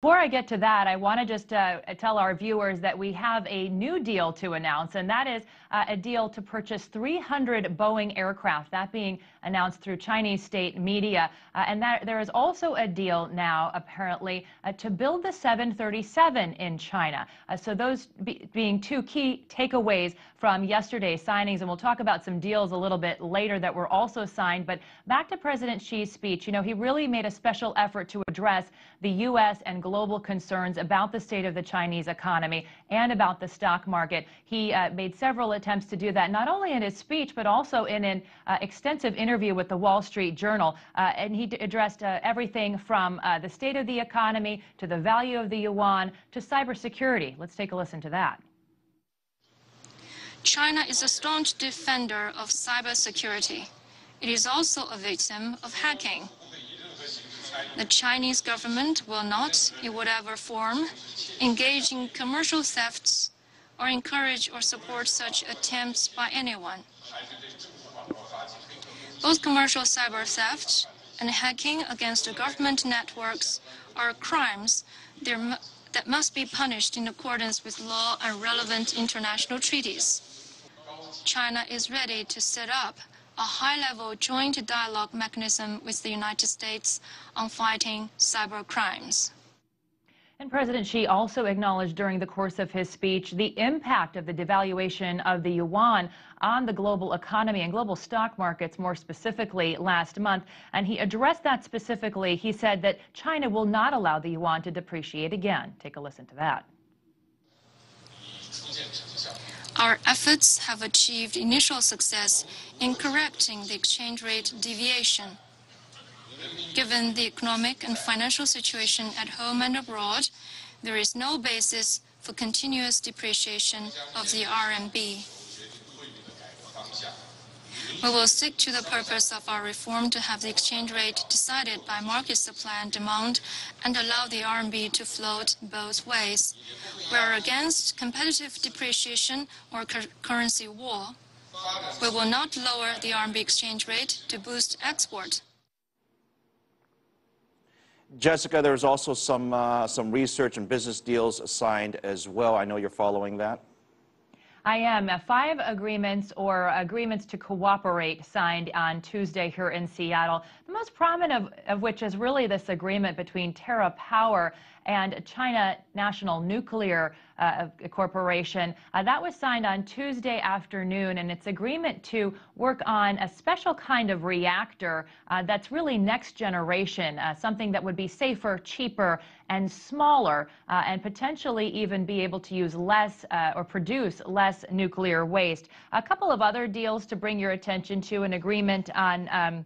Before I get to that, I want to just tell our viewers that we have a new deal to announce, and that is a deal to purchase 300 Boeing aircraft, that being announced through Chinese state media. And that there is also a deal now, apparently, to build the 737 in China. So those being two key takeaways from yesterday's signings, and we'll talk about some deals a little bit later that were also signed. But back to President Xi's speech, you know, he really made a special effort to address the U.S. and global concerns about the state of the Chinese economy and about the stock market. He made several attempts to do that, not only in his speech, but also in an extensive interview with the Wall Street Journal. And he addressed everything from the state of the economy to the value of the yuan to cybersecurity. Let's take a listen to that. China is a staunch defender of cybersecurity. It is also a victim of hacking. The Chinese government will not, in whatever form, engage in commercial thefts or encourage or support such attempts by anyone. Both commercial cyber theft and hacking against government networks are crimes that must be punished in accordance with law and relevant international treaties. China is ready to set up a high-level joint dialogue mechanism with the United States on fighting cyber crimes. And President Xi also acknowledged during the course of his speech the impact of the devaluation of the yuan on the global economy and global stock markets more specifically last month. And he addressed that specifically. He said that China will not allow the yuan to depreciate again. Take a listen to that. Our efforts have achieved initial success in correcting the exchange rate deviation. Given the economic and financial situation at home and abroad, there is no basis for continuous depreciation of the RMB. We will stick to the purpose of our reform to have the exchange rate decided by market supply and demand and allow the RMB to float both ways. We are against competitive depreciation or currency war. We will not lower the RMB exchange rate to boost export. Jessica, there's also some research and business deals signed as well. I know you're following that. I am. 5 agreements or agreements to cooperate signed on Tuesday here in Seattle. The most prominent of which is really this agreement between TerraPower and China National Nuclear Corporation. That was signed on Tuesday afternoon, and it's agreement to work on a special kind of reactor that's really next generation, something that would be safer, cheaper, and smaller, and potentially even be able to use less or produce less nuclear waste. A couple of other deals to bring your attention to: an agreement on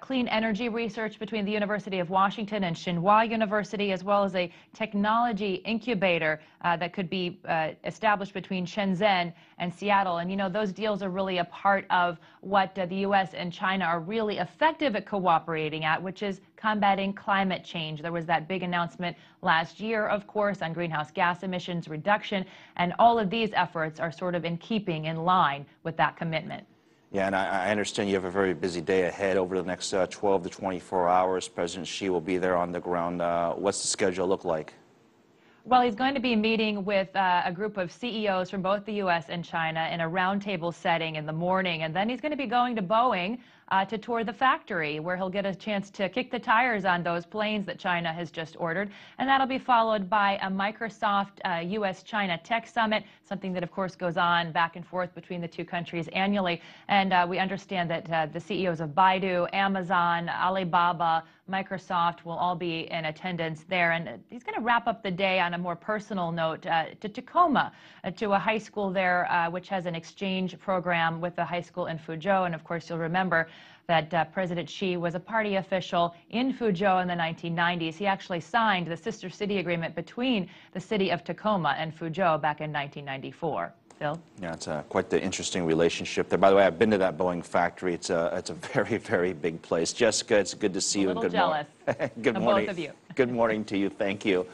clean energy research between the University of Washington and Tsinghua University, as well as a technology incubator that could be established between Shenzhen and Seattle. And, you know, those deals are really a part of what the U.S. and China are really effective at cooperating at, which is combating climate change. There was that big announcement last year, of course, on greenhouse gas emissions reduction, and all of these efforts are sort of in keeping, in line with that commitment. Yeah, and I understand you have a very busy day ahead over the next 12 to 24 hours. President Xi will be there on the ground. What's the schedule look like? Well, he's going to be meeting with a group of CEOs from both the U.S. and China in a roundtable setting in the morning, and then he's going to be going to Boeing to tour the factory, where he'll get a chance to kick the tires on those planes that China has just ordered. And that'll be followed by a Microsoft U.S.-China Tech Summit, something that, of course, goes on back and forth between the two countries annually. And we understand that the CEOs of Baidu, Amazon, Alibaba, Microsoft will all be in attendance there. And he's going to wrap up the day on a more personal note to Tacoma, to a high school there, which has an exchange program with the high school in Fuzhou. And, of course, you'll remember that President Xi was a party official in Fuzhou in the 1990s. He actually signed the sister city agreement between the city of Tacoma and Fuzhou back in 1994. Phil? Yeah, it's quite the interesting relationship there. By the way, I've been to that Boeing factory. It's a very, very big place. Jessica, it's good to see you. A little jealous. Good morning. Both of you. Good morning to you. Thank you.